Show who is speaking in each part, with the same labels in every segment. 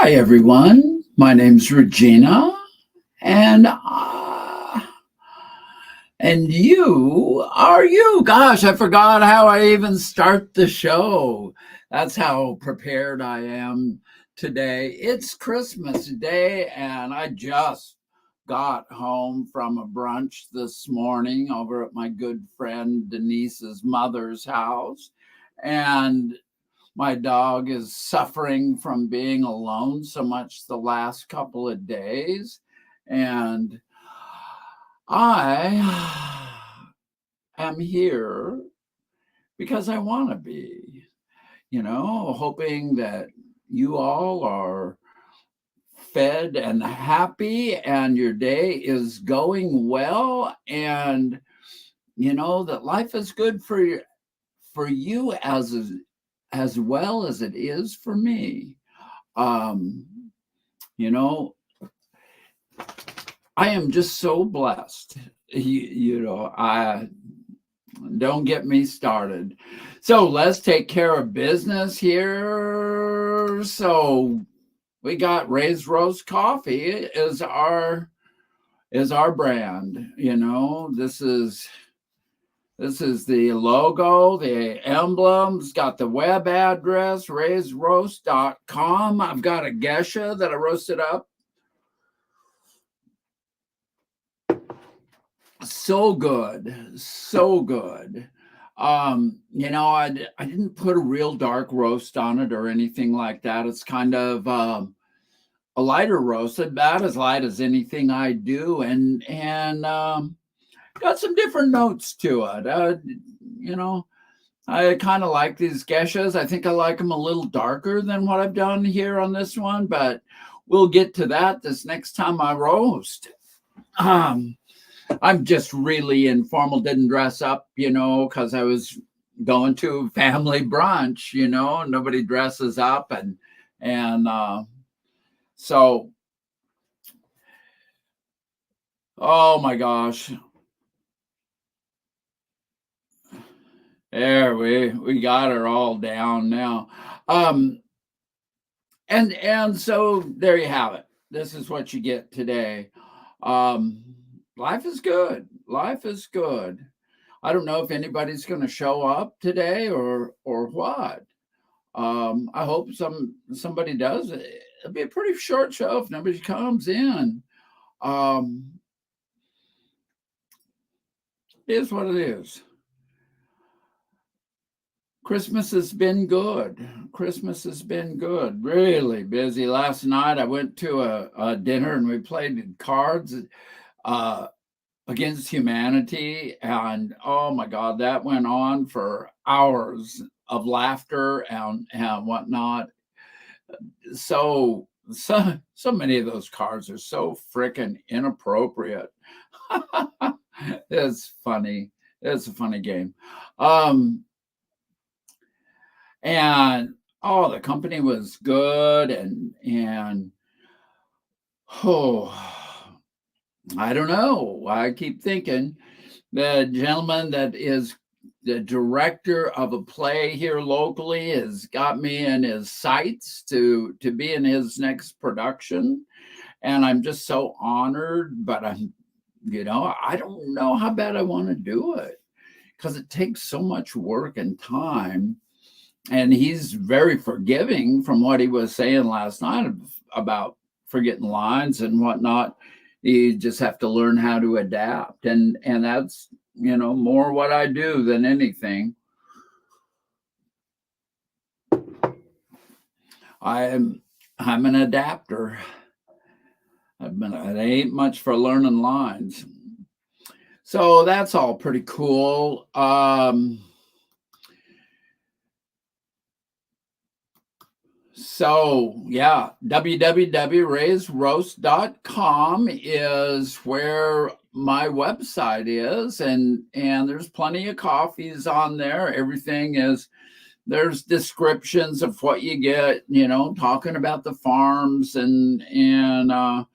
Speaker 1: Hi, everyone. My name's Regina, and you are you. Gosh, I forgot how I even start the show. That's how prepared I am today. It's Christmas Day, and I just got home from a brunch this morning over at my good friend Denise's mother's house, and my dog is suffering from being alone so much the last couple of days. And I am here because I want to be, hoping that you all are fed and happy and your day is going well, and that life is good for you as well as it is for me. Um, you know, I am just so blessed. I don't get me started. So let's take care of business here. So we got Raised Roast Coffee is our brand. This is the logo, the emblems, got the web address, raisedroast.com. I've got a geisha that I roasted up. So good, so good. I didn't put a real dark roast on it or anything like that. It's kind of a lighter roast, about as light as anything I do, and got some different notes to it. I kind of like these geishas. I think I like them a little darker than what I've done here on this one, but we'll get to that this next time I roast. I'm just really informal, didn't dress up, because I was going to family brunch, nobody dresses up. So, oh my gosh. There we got her all down now. And so there you have it. This is what you get today. Life is good. Life is good. I don't know if anybody's going to show up today or what. I hope somebody does. It'll be a pretty short show if nobody comes in. It is what it is. Christmas has been good. Christmas has been good. Really busy. Last night I went to a dinner and we played cards against humanity. And oh my God, that went on for hours of laughter and whatnot. So many of those cards are so freaking inappropriate. It's funny. It's a funny game. And the company was good, and I don't know. I keep thinking the gentleman that is the director of a play here locally has got me in his sights to be in his next production, and I'm just so honored. But I don't know how bad I want to do it because it takes so much work and time. And he's very forgiving from what he was saying last night about forgetting lines and whatnot. You just have to learn how to adapt. And that's, more what I do than anything. I'm an adapter. It ain't much for learning lines. So that's all pretty cool. So yeah, www.raisedroast.com is where my website is, and there's plenty of coffees on there. There's descriptions of what you get, talking about the farms and I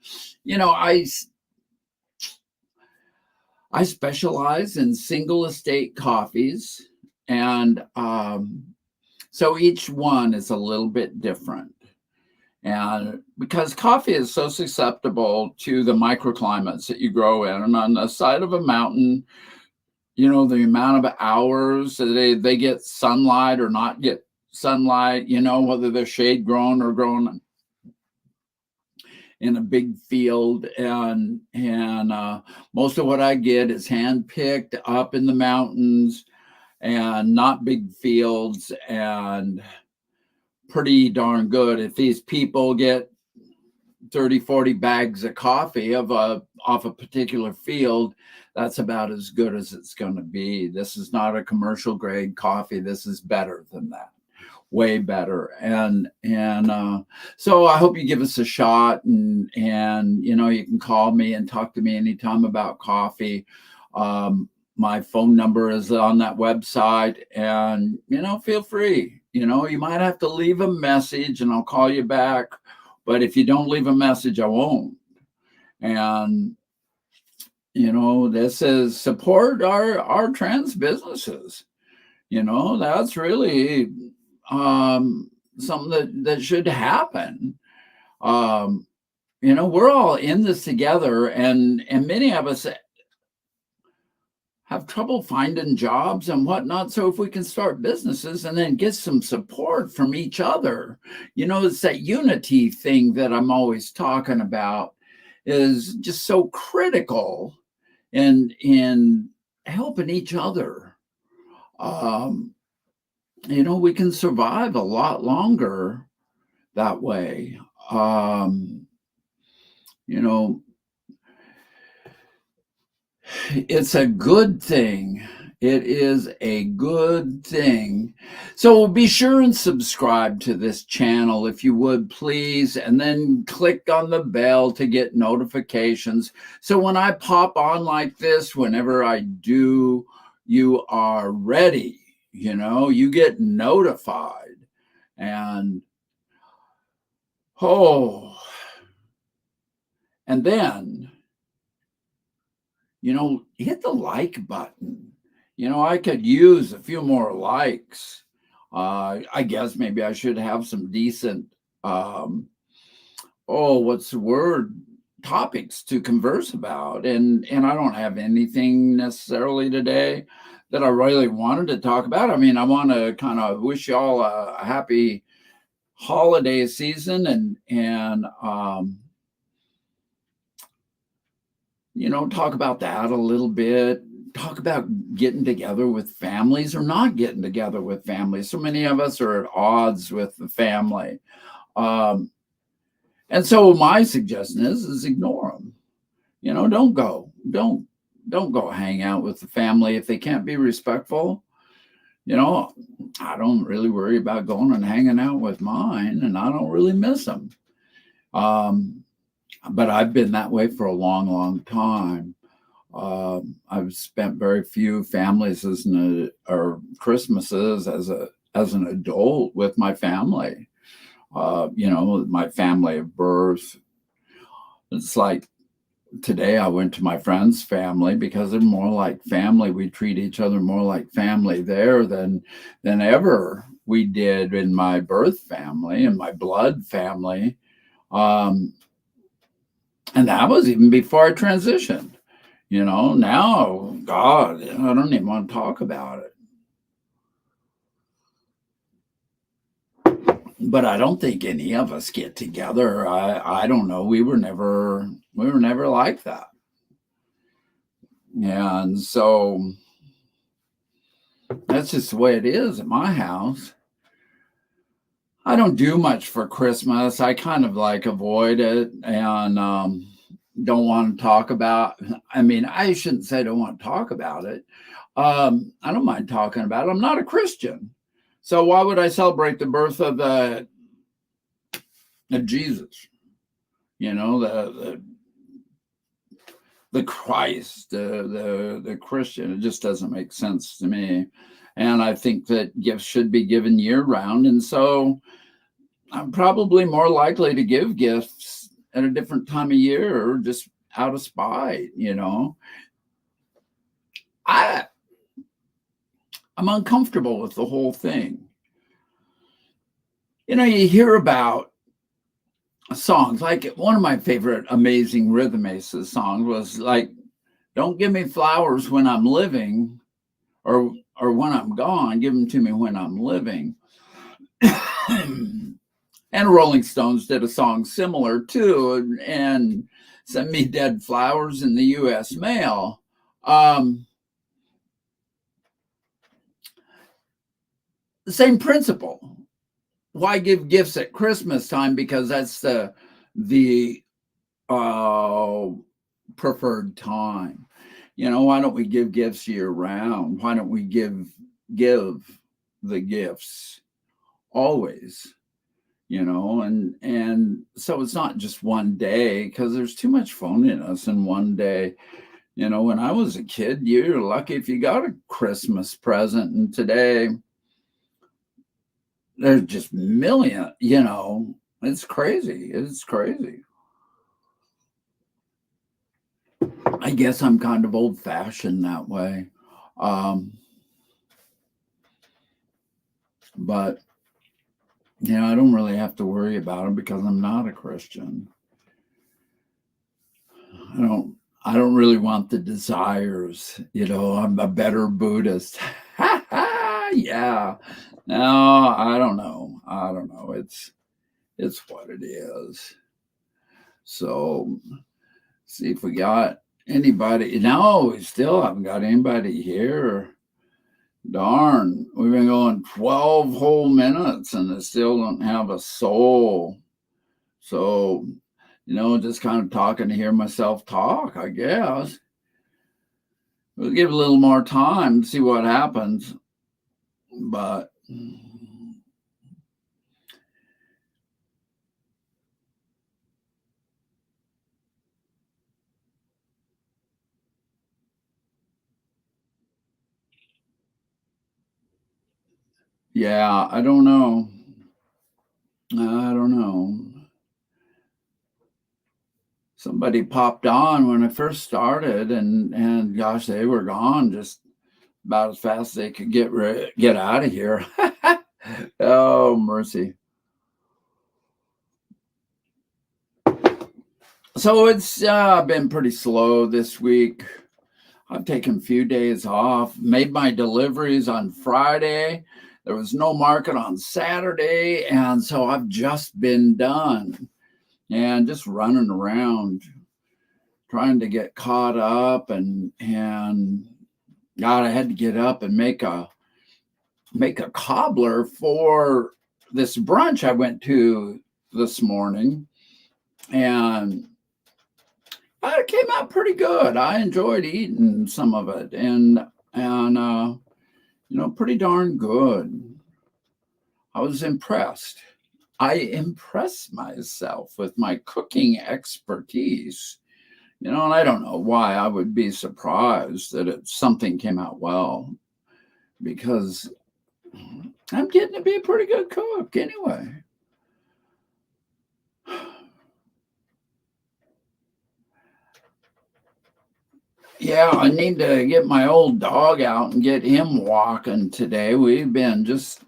Speaker 1: specialize in single estate coffees, and so each one is a little bit different. And because coffee is so susceptible to the microclimates that you grow in, and on the side of a mountain, the amount of hours that they get sunlight or not get sunlight, whether they're shade grown or grown in a big field, and most of what I get is hand picked up in the mountains and not big fields, and pretty darn good. If these people get 30, 40 bags of coffee off a particular field, that's about as good as it's going to be. This is not a commercial grade coffee. This is better than that, way better. And so I hope you give us a shot, and you can call me and talk to me anytime about coffee. My phone number is on that website, and feel free. You might have to leave a message and I'll call you back, but if you don't leave a message, I won't. And this is support our trans businesses. That's really something that should happen. We're all in this together, and many of us have trouble finding jobs and whatnot. So if we can start businesses and then get some support from each other, it's that unity thing that I'm always talking about, is just so critical in helping each other. We can survive a lot longer that way. It's a good thing. It is a good thing. So be sure and subscribe to this channel if you would, please, and then click on the bell to get notifications. So when I pop on like this, whenever I do, you are ready. You get notified. And and then hit the like button. I could use a few more likes. I guess maybe I should have some decent, what's the word? Topics to converse about. And I don't have anything necessarily today that I really wanted to talk about. I mean, I want to kind of wish y'all a happy holiday season, and talk about that a little bit. Talk about getting together with families or not getting together with families. So many of us are at odds with the family. And so my suggestion is ignore them. Don't go hang out with the family if they can't be respectful. I don't really worry about going and hanging out with mine, and I don't really miss them. But I've been that way for a long, long time. I've spent very few families or Christmases as an adult with my family. My family of birth. It's like today I went to my friend's family because they're more like family. We treat each other more like family there than ever we did in my birth family and my blood family. And that was even before I transitioned. Now, God, I don't even want to talk about it. But I don't think any of us get together. I don't know. We were never like that. And so that's just the way it is at my house. I don't do much for Christmas. I kind of avoid it and don't want to talk about. I mean, I shouldn't say don't want to talk about it. I don't mind talking about it. I'm not a Christian. So why would I celebrate the birth of Jesus? The Christ, the Christian. It just doesn't make sense to me. And I think that gifts should be given year round. And so I'm probably more likely to give gifts at a different time of year or just out of spite, I'm uncomfortable with the whole thing. You hear about songs. Like one of my favorite Amazing Rhythm Aces songs was like, "Don't give me flowers when I'm living, or when I'm gone. Give them to me when I'm living." And Rolling Stones did a song similar too, and "Send Me Dead Flowers in the U.S. Mail." Um, the same principle. Why give gifts at Christmas time? Because that's the uh, preferred time. Why don't we give gifts year round? Why don't we give the gifts always? And so it's not just one day, because there's too much phoniness in one day. When I was a kid, you're lucky if you got a Christmas present, and today there's just million. It's crazy. It's crazy. I guess I'm kind of old fashioned that way. Um, but I don't really have to worry about them because I'm not a Christian. I don't I don't really want the desires. I'm a better Buddhist. Yeah. No, I don't know. I don't know. It's what it is. So see if we got anybody. No, we still haven't got anybody here. Darn, we've been going 12 whole minutes and I still don't have a soul. So, just kind of talking to hear myself talk, I guess. We'll give it a little more time to see what happens. But yeah, I don't know. I don't know. Somebody popped on when I first started, and gosh, they were gone just about as fast as they could get out of here. Oh, mercy. So it's been pretty slow this week. I've taken a few days off, made my deliveries on Friday. There was no market on Saturday, and so I've just been done and just running around trying to get caught up, and God, I had to get up and make a cobbler for this brunch I went to this morning, and it came out pretty good. I enjoyed eating some of it, and pretty darn good. I was impressed. I impressed myself with my cooking expertise. And I don't know why I would be surprised that something came out well, because I'm getting to be a pretty good cook anyway. Yeah, I need to get my old dog out and get him walking today. We've been just,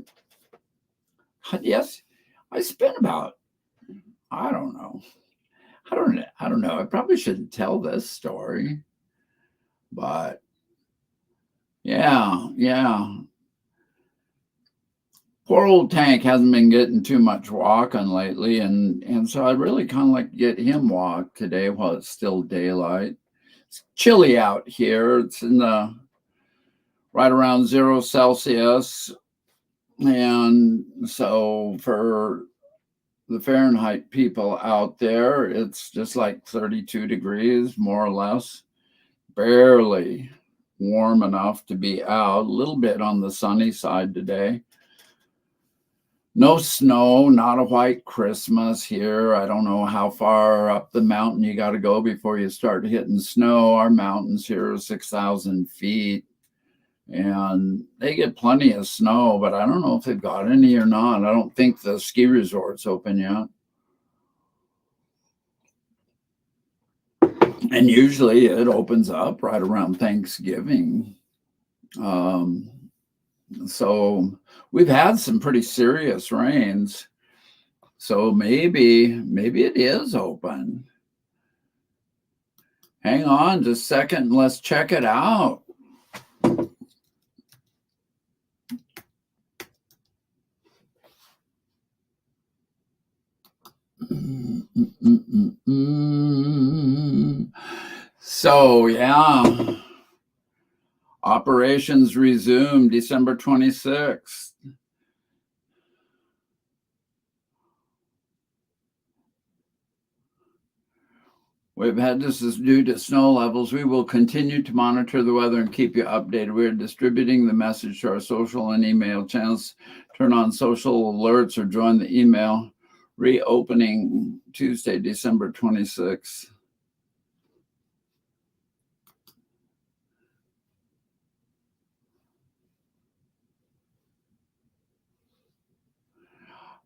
Speaker 1: yes, I spent about, I don't know. I don't know. I probably shouldn't tell this story, but yeah, yeah. Poor old Tank hasn't been getting too much walking lately, and so I really kind of like to get him walked today while it's still daylight. It's chilly out here. It's in the right around 0 Celsius, and so for the Fahrenheit people out there, it's just like 32 degrees, more or less, barely warm enough to be out. A little bit on the sunny side today. No snow, not a white Christmas here. I don't know how far up the mountain you got to go before you start hitting snow. Our mountains here are 6,000 feet, and they get plenty of snow, but I don't know if they've got any or not. I don't think the ski resort's open yet. And usually it opens up right around Thanksgiving. So we've had some pretty serious rains. So maybe it is open. Hang on just a second. Let's check it out. So, yeah, operations resumed December 26th. We've had this is due to snow levels. We will continue to monitor the weather and keep you updated. We're distributing the message to our social and email channels. Turn on social alerts or join the email. Reopening Tuesday, December 26th.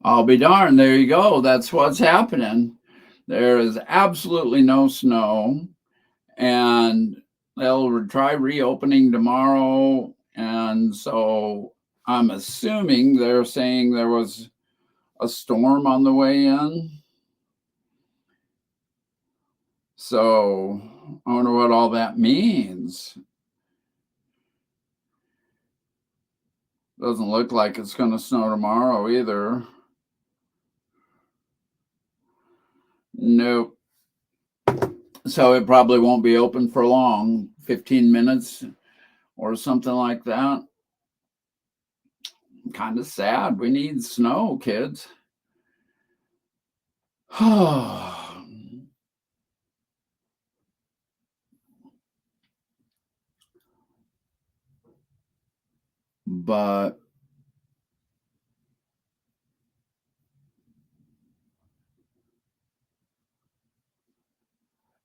Speaker 1: I'll be darned. There you go. That's what's happening. There is absolutely no snow, and they'll try reopening tomorrow. And so I'm assuming they're saying there was a storm on the way in. So I wonder what all that means. Doesn't look like it's going to snow tomorrow either. Nope. So it probably won't be open for long, 15 minutes or something like that. Kind of sad. We need snow, kids. But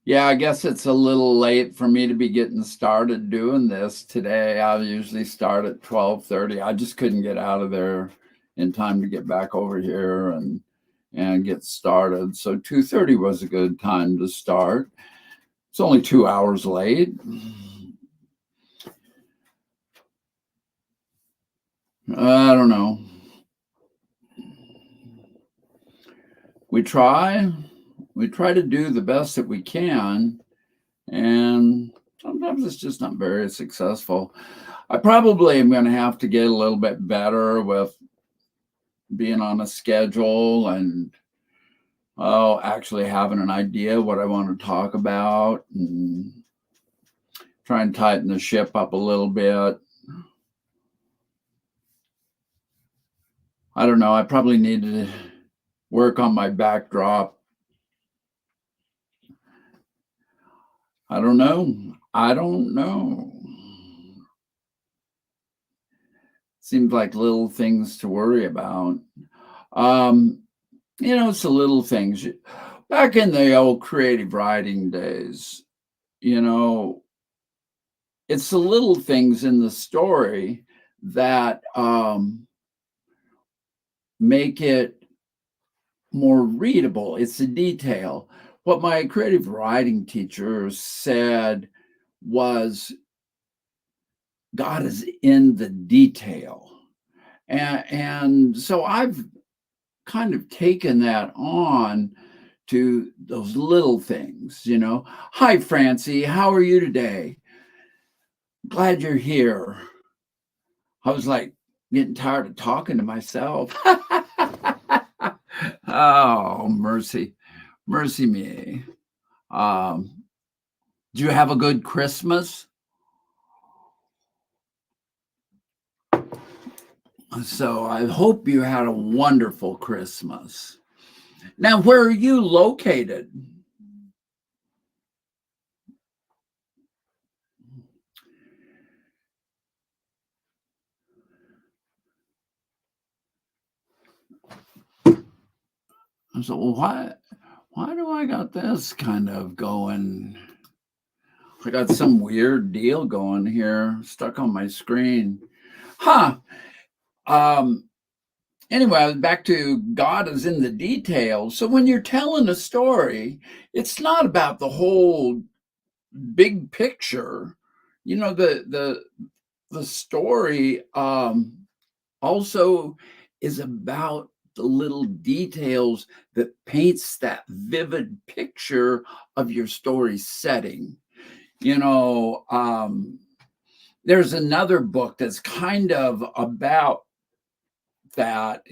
Speaker 1: yeah, I guess it's a little late for me to be getting started doing this today. I usually start at 12:30. I just couldn't get out of there in time to get back over here and get started. So 2:30 was a good time to start. It's only 2 hours late. I don't know. We try to do the best that we can, and sometimes it's just not very successful. I probably am going to have to get a little bit better with being on a schedule and actually having an idea what I want to talk about and try and tighten the ship up a little bit. I don't know. I probably need to work on my backdrop. I don't know. Seems like little things to worry about. It's the little things. Back in the old creative writing days, you know, it's the little things in the story that make it more readable. It's the detail. What my creative writing teacher said was God is in the detail. And so I've kind of taken that on to those little things. Hi, Francie, how are you today? Glad you're here. I was like getting tired of talking to myself. Oh, mercy me. Do you have a good Christmas? So I hope you had a wonderful Christmas. Now, where are you located? So why do I got this kind of going? I got some weird deal going here stuck on my screen. Huh. Anyway, back to God is in the details. So when you're telling a story, it's not about the whole big picture. The story also is about the little details that paints that vivid picture of your story setting. You know, there's another book that's kind of about that,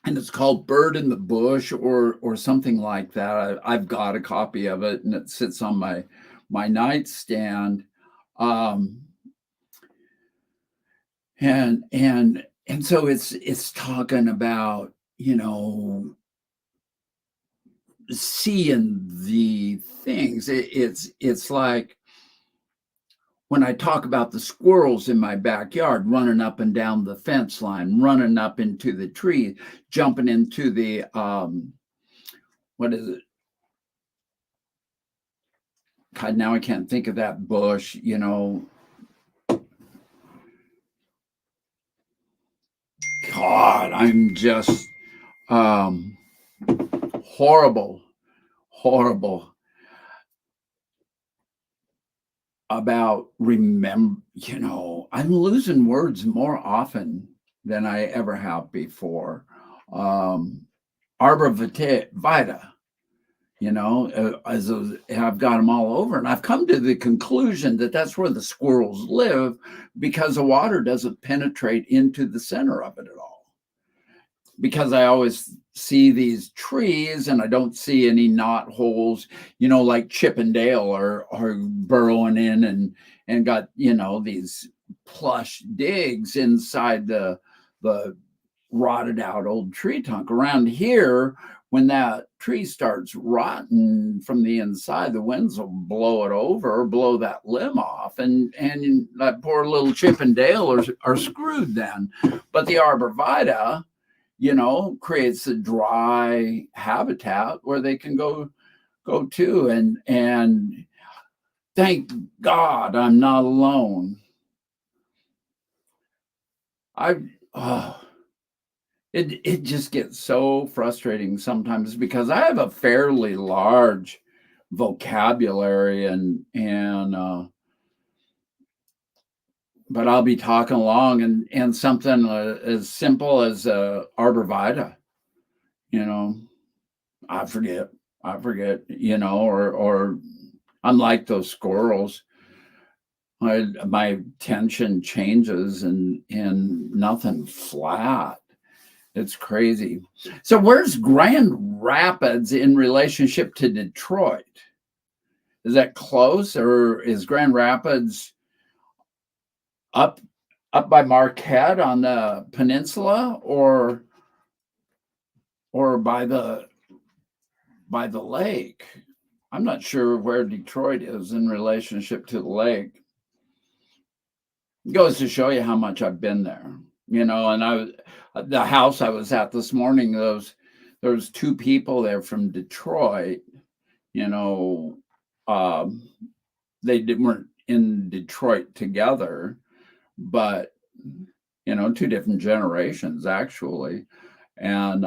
Speaker 1: and it's called Bird in the Bush or something like that. I've got a copy of it, and it sits on my nightstand. Um, and so it's talking about, you know, seeing the things. It's like when I talk about the squirrels in my backyard running up and down the fence line, running up into the tree, jumping into the what is it? God, now I can't think of that bush, you know. God, I'm just um horrible, horrible about remember, you know, I'm losing words more often than I ever have before. Um, Arbor Vitae, you know, I've got them all over, and I've come to the conclusion that that's where the squirrels live because the water doesn't penetrate into the center of it at all. Because I always see these trees and I don't see any knot holes, you know, like Chip and Dale are burrowing in and got, you know, these plush digs inside the rotted out old tree trunk. Around here, when that tree starts rotting from the inside, the winds will blow it over or blow that limb off, and that poor little Chip and Dale are screwed then. But the arborvitae, you know, creates a dry habitat where they can go to, and thank God I'm not alone. I oh, it just gets so frustrating sometimes because I have a fairly large vocabulary and but I'll be talking along and something as simple as arborvitae, you know, I forget. I forget, you know, or I'm like those squirrels. My tension changes and nothing flat. It's crazy. So where's Grand Rapids in relationship to Detroit? Is that close, or is Grand Rapids up up by Marquette on the peninsula, or by the lake? I'm not sure where Detroit is in relationship to the lake. It goes to show you how much I've been there, you know. And the house I was at this morning, there was two people there from Detroit, you know. Um, weren't in Detroit together, but you know, two different generations actually. And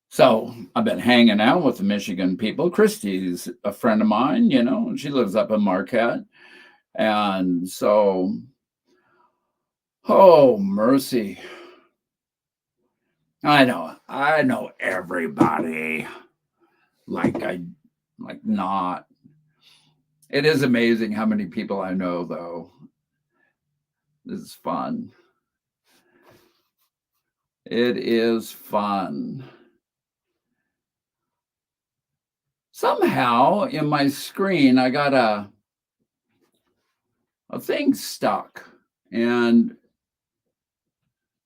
Speaker 1: so I've been hanging out with the Michigan people. Christy's a friend of mine, you know, and she lives up in Marquette. And so, oh, mercy. I know everybody. Like not. It is amazing how many people I know, though. This is fun. It is fun. Somehow in my screen, I got a thing stuck, and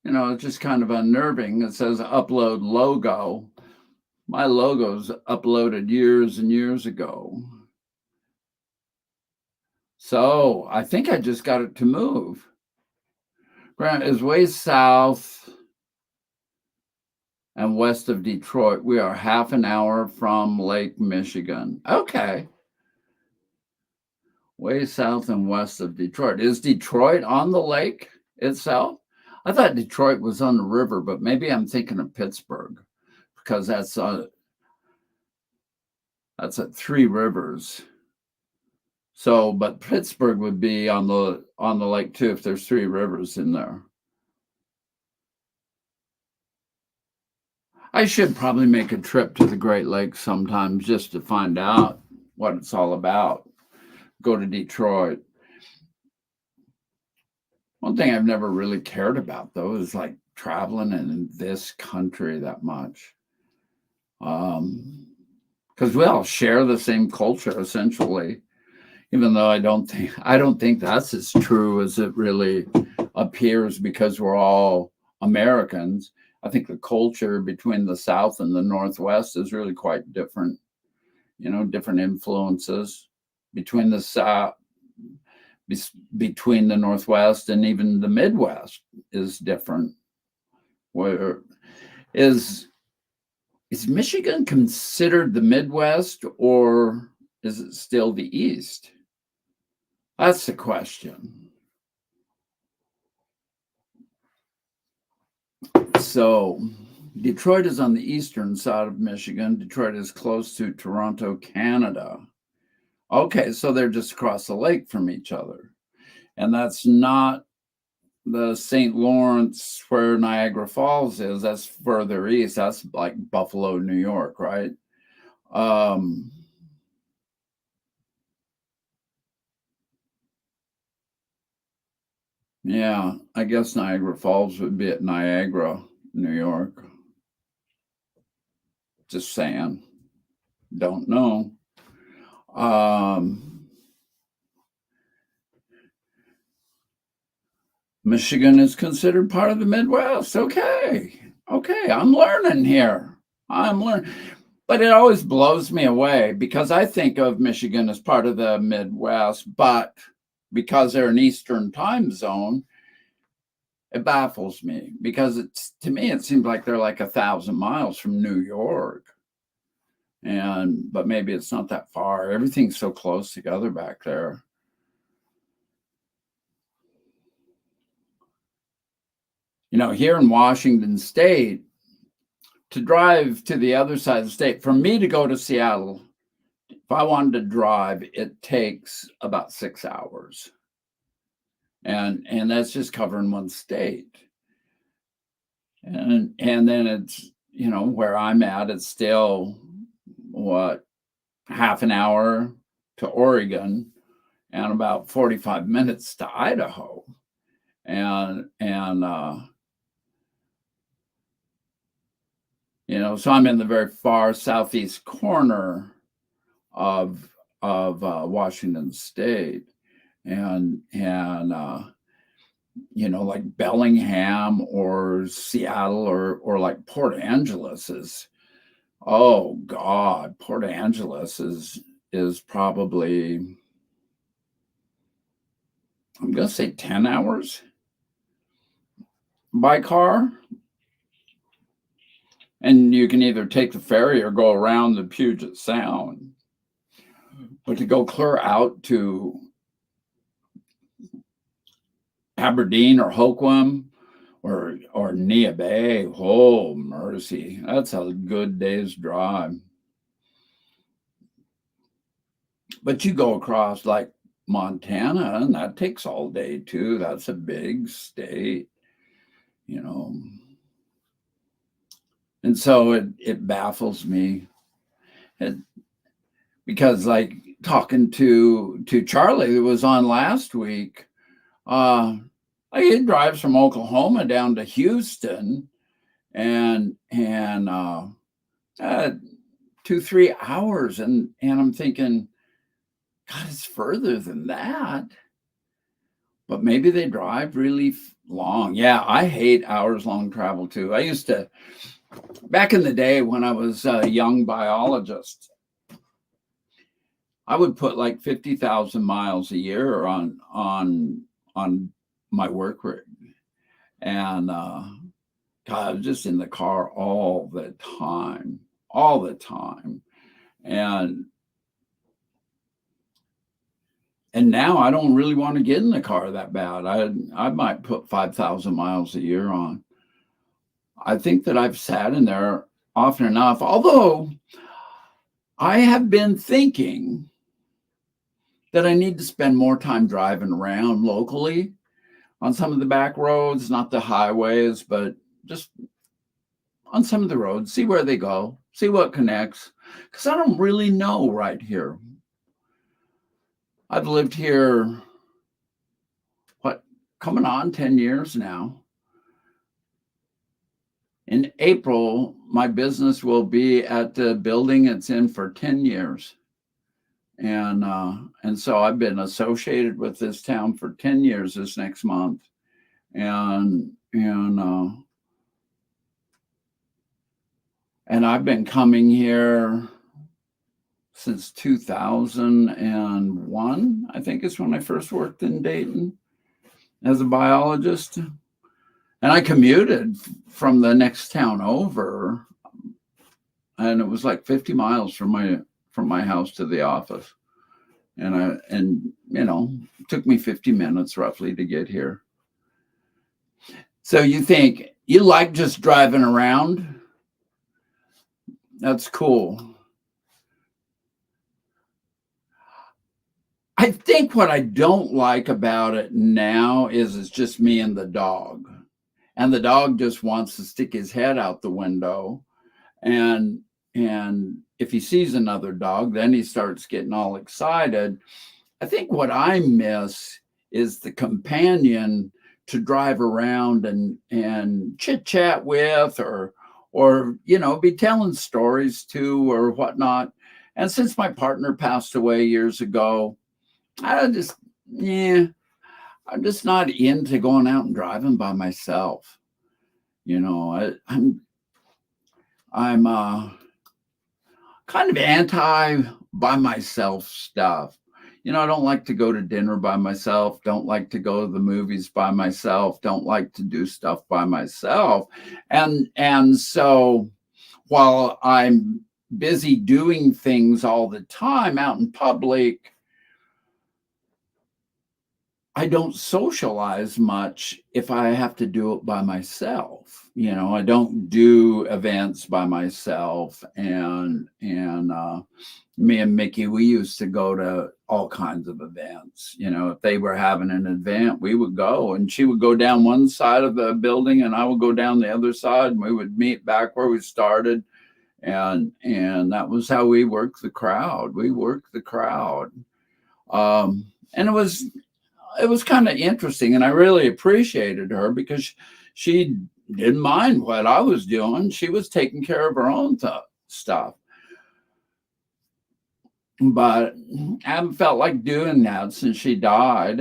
Speaker 1: you know, it's just kind of unnerving. It says upload logo. My logo's uploaded years and years ago. So I think I just got it to move. Grant is way south and west of Detroit. We are half an hour from Lake Michigan. Okay. Way south and west of Detroit. Is Detroit on the lake itself? I thought Detroit was on the river, but maybe I'm thinking of Pittsburgh because that's at Three Rivers. So, but Pittsburgh would be on the lake too if there's Three Rivers in there. I should probably make a trip to the Great Lakes sometimes just to find out what it's all about. Go to Detroit. One thing I've never really cared about though is like traveling in this country that much. Because we all share the same culture essentially, even though I don't think that's as true as it really appears because we're all Americans. I think the culture between the South and the Northwest is really quite different. Different influences between the South, between the Northwest and even the Midwest is different. Where is is Michigan considered the Midwest or is it still the East? That's the question. So, Detroit is on the eastern side of Michigan. Detroit is close to Toronto, Canada. Okay, so they're just across the lake from each other. And that's not the St. Lawrence where Niagara Falls is. That's further east. That's like Buffalo, New York, right? Um, yeah, I guess Niagara Falls would be at Niagara, New York. Just saying. Don't know. Um, Michigan is considered part of the Midwest. Okay. Okay. I'm learning here. I'm learning. But it always blows me away because I think of Michigan as part of the Midwest, but because they're an Eastern time zone, it baffles me because to me, it seems like they're like 1,000 miles from New York. But maybe it's not that far. Everything's so close together back there. Here in Washington State, to drive to the other side of the state, for me to go to Seattle, if I wanted to drive, it takes about 6 hours. And that's just covering one state. And then it's, where I'm at, it's still what, half an hour to Oregon and about 45 minutes to Idaho. So I'm in the very far southeast corner of Washington State, and like Bellingham or Seattle or like Port Angeles is, oh God, Port Angeles is probably, I'm gonna say 10 hours by car. And you can either take the ferry or go around the Puget Sound. But to go clear out to Aberdeen or Hoquiam or Neah Bay, oh mercy, that's a good day's drive. But you go across like Montana, and that takes all day too. That's a big state, And so it baffles me. Because like talking to Charlie that was on last week, he drives from Oklahoma down to Houston and 2-3 hours, and I'm thinking, God, it's further than that. But maybe they drive really long. Yeah, I hate hours long travel too. I used to, back in the day when I was a young biologist, I would put like 50,000 miles a year on my work rig, and God, I was just in the car all the time, and now I don't really want to get in the car that bad. I might put 5,000 miles a year on. I think that I've sat in there often enough, although I have been thinking that I need to spend more time driving around locally on some of the back roads, not the highways, but just on some of the roads, see where they go, see what connects. Because I don't really know right here. I've lived here, what, coming on 10 years now. In April, my business will be at the building it's in for 10 years. And so I've been associated with this town for 10 years this next month. And I've been coming here since 2001, I think is when I first worked in Dayton as a biologist. And I commuted from the next town over, and it was like 50 miles from my house to the office. And it took me 50 minutes roughly to get here. So you think you like just driving around? That's cool. I think what I don't like about it now is it's just me and the dog. And the dog just wants to stick his head out the window. And if he sees another dog, then he starts getting all excited. I think what I miss is the companion to drive around and chit chat with, or be telling stories to, or whatnot. And since my partner passed away years ago, I'm just not into going out and driving by myself. I'm kind of anti by myself stuff. I don't like to go to dinner by myself, don't like to go to the movies by myself, don't like to do stuff by myself. And so while I'm busy doing things all the time out in public, I don't socialize much if I have to do it by myself. I don't do events by myself. And me and Mickey, we used to go to all kinds of events. If they were having an event, we would go, and she would go down one side of the building and I would go down the other side, and we would meet back where we started. And that was how we worked the crowd. And it was kind of interesting, and I really appreciated her because she didn't mind what I was doing. She was taking care of her own stuff. But I haven't felt like doing that since she died.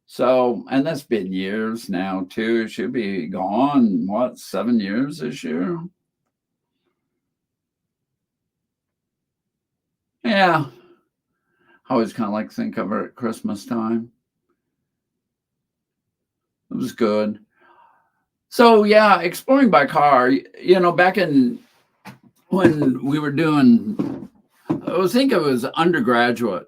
Speaker 1: So that's been years now too. She'll be gone, 7 years this year? Yeah. I always kind of like to think of her at Christmas time. It was good. So yeah, exploring by car, back in when we were doing, I think it was undergraduate.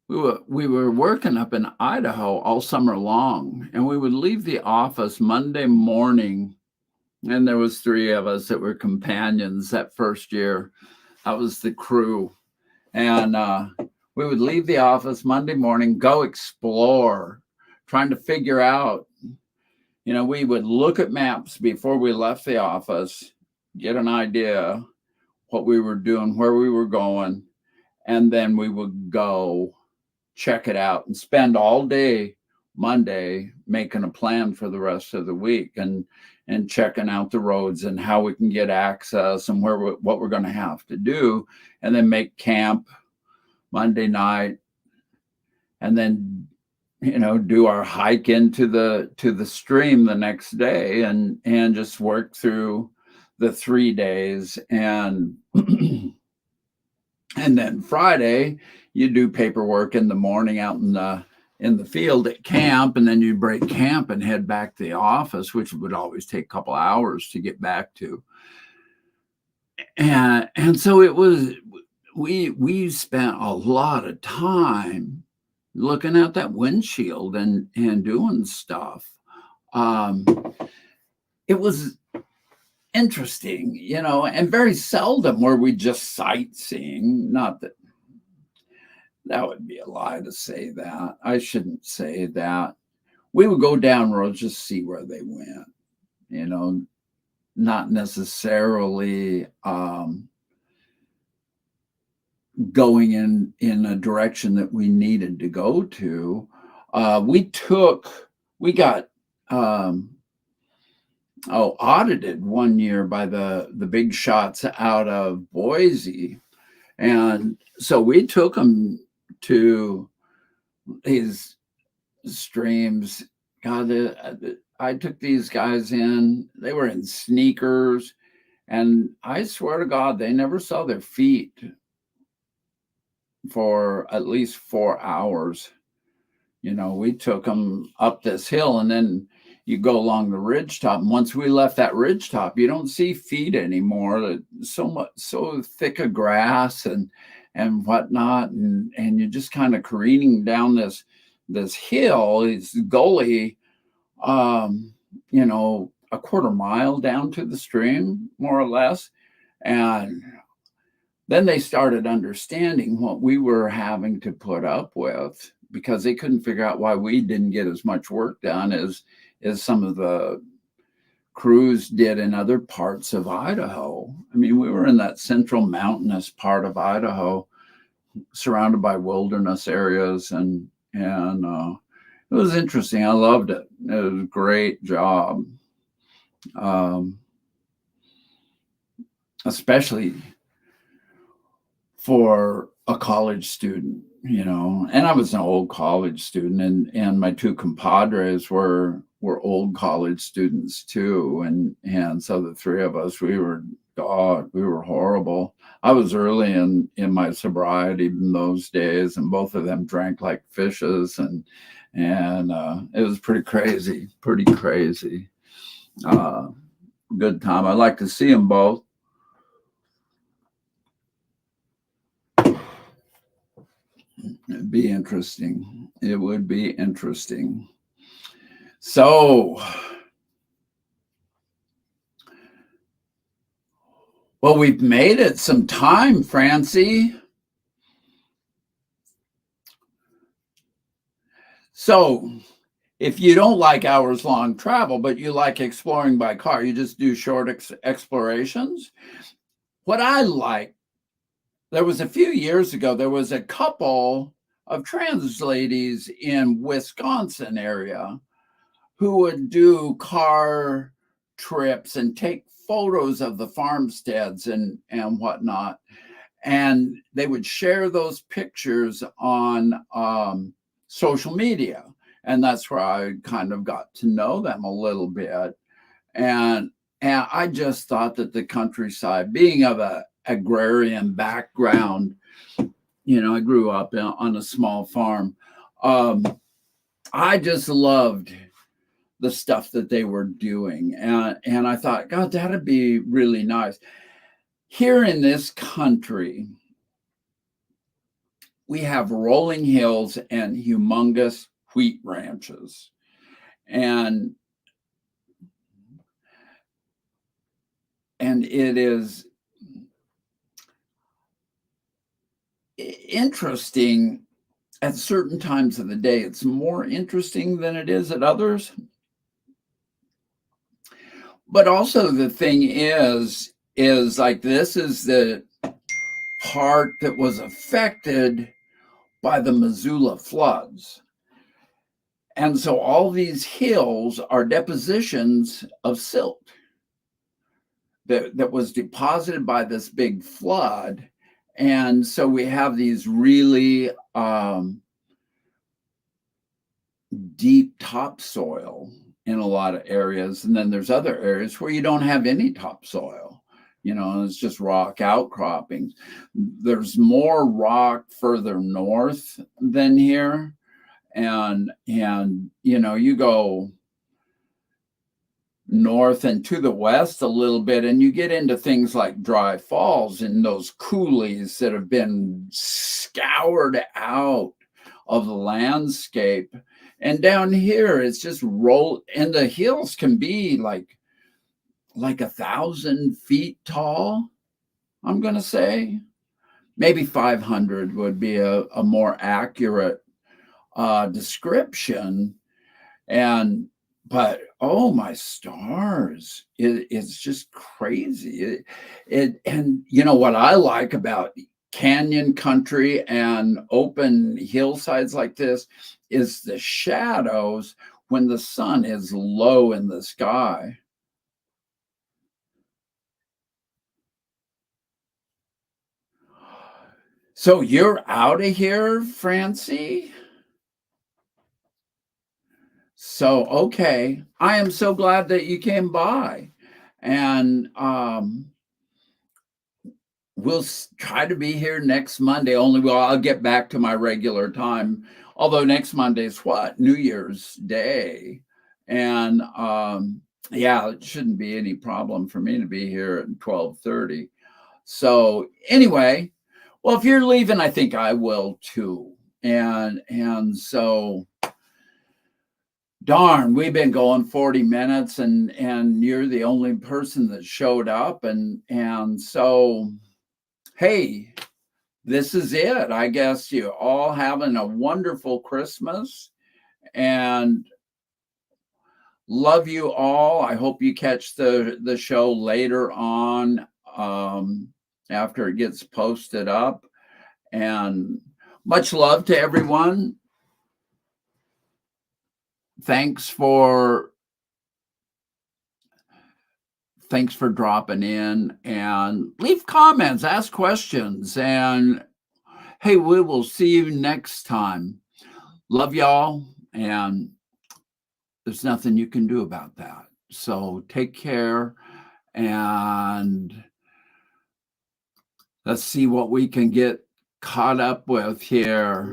Speaker 1: We were working up in Idaho all summer long, and we would leave the office Monday morning. And there was 3 of us that were companions that first year. That was the crew. And we would leave the office Monday morning, go explore, trying to figure out, we would look at maps before we left the office, get an idea what we were doing, where we were going, and then we would go check it out and spend all day Monday making a plan for the rest of the week and checking out the roads and how we can get access and what we're going to have to do, and then make camp Monday night, and then do our hike into the stream the next day, and just work through the 3 days. And and then Friday you do paperwork in the morning out in the field at camp, and then you break camp and head back to the office, which would always take a couple hours to get back to. And so it was, we spent a lot of time looking out that windshield and doing stuff. It was interesting, and very seldom were we just sightseeing. Not that That would be a lie to say that. I shouldn't say that. We would go down roads just see where they went, you know, not necessarily going in a direction that we needed to go to. We got audited one year by the big shots out of Boise, and so we took them to these streams. God, I took these guys in. They were in sneakers, and I swear to God, they never saw their feet for at least 4 hours. You know, we took them up this hill, and then you go along the ridge top. And once we left that ridge top, you don't see feet anymore. So thick of grass and whatnot, and you're just kind of careening down this hill, this gully, you know, a quarter mile down to the stream, more or less. And then they started understanding what we were having to put up with, because they couldn't figure out why we didn't get as much work done as some of the crews did in other parts of Idaho. I mean, we were in that central mountainous part of Idaho, surrounded by wilderness areas, and it was interesting. I loved it. It was a great job, especially for a college student, you know. And I was an old college student, and my two compadres were old college students too, and so the three of us, we were horrible. I was early in my sobriety in those days, and both of them drank like fishes, and it was pretty crazy. Good time. I'd like to see them both. It'd be interesting. It would be interesting. So, well, we've made it some time, Francie. So, if you don't like hours-long travel, but you like exploring by car, you just do short explorations. What I like, there was a few years ago, there was a couple of trans ladies in Wisconsin area who would do car trips and take photos of the farmsteads and whatnot. And they would share those pictures on social media. And that's where I kind of got to know them a little bit. And I just thought that the countryside, being of a agrarian background, you know, I grew up on a small farm. I just loved the stuff that they were doing. And I thought, God, that'd be really nice. Here in this country, we have rolling hills and humongous wheat ranches. And it is interesting at certain times of the day. It's more interesting than it is at others. But also the thing is like, this is the part that was affected by the Missoula floods. And so all these hills are depositions of silt that was deposited by this big flood. And so we have these really deep topsoil in a lot of areas. And then there's other areas where you don't have any topsoil, you know, it's just rock outcroppings. There's more rock further north than here. And you know, you go north and to the west a little bit, and you get into things like Dry Falls and those coulees that have been scoured out of the landscape. And down here, it's just and the hills can be like 1,000 feet tall, I'm going to say. maybe 500 would be a more accurate description. And but oh my stars, it's just crazy. And you know what I like about canyon country and open hillsides like this is the shadows when the sun is low in the sky. So you're out of here, Francie? So, okay. I am so glad that you came by. And we'll try to be here next Monday. Only well, I'll get back to my regular time. Although next Monday is what? New Year's Day. And yeah, it shouldn't be any problem for me to be here at 12:30. So anyway, well, if you're leaving, I think I will too. And so darn, we've been going 40 minutes and you're the only person that showed up and so hey, this is it. I guess you all having a wonderful Christmas and love you all. I hope you catch the show later on after it gets posted up. And much love to everyone. Thanks for thanks for dropping in and leave comments, ask questions, and hey, we will see you next time. Love y'all, and there's nothing you can do about that. So take care, and let's see what we can get caught up with here.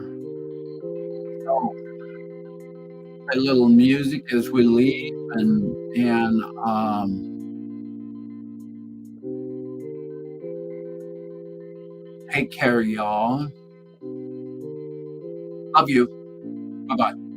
Speaker 1: So, a little music as we leave, and take care, y'all. Love you. Bye bye.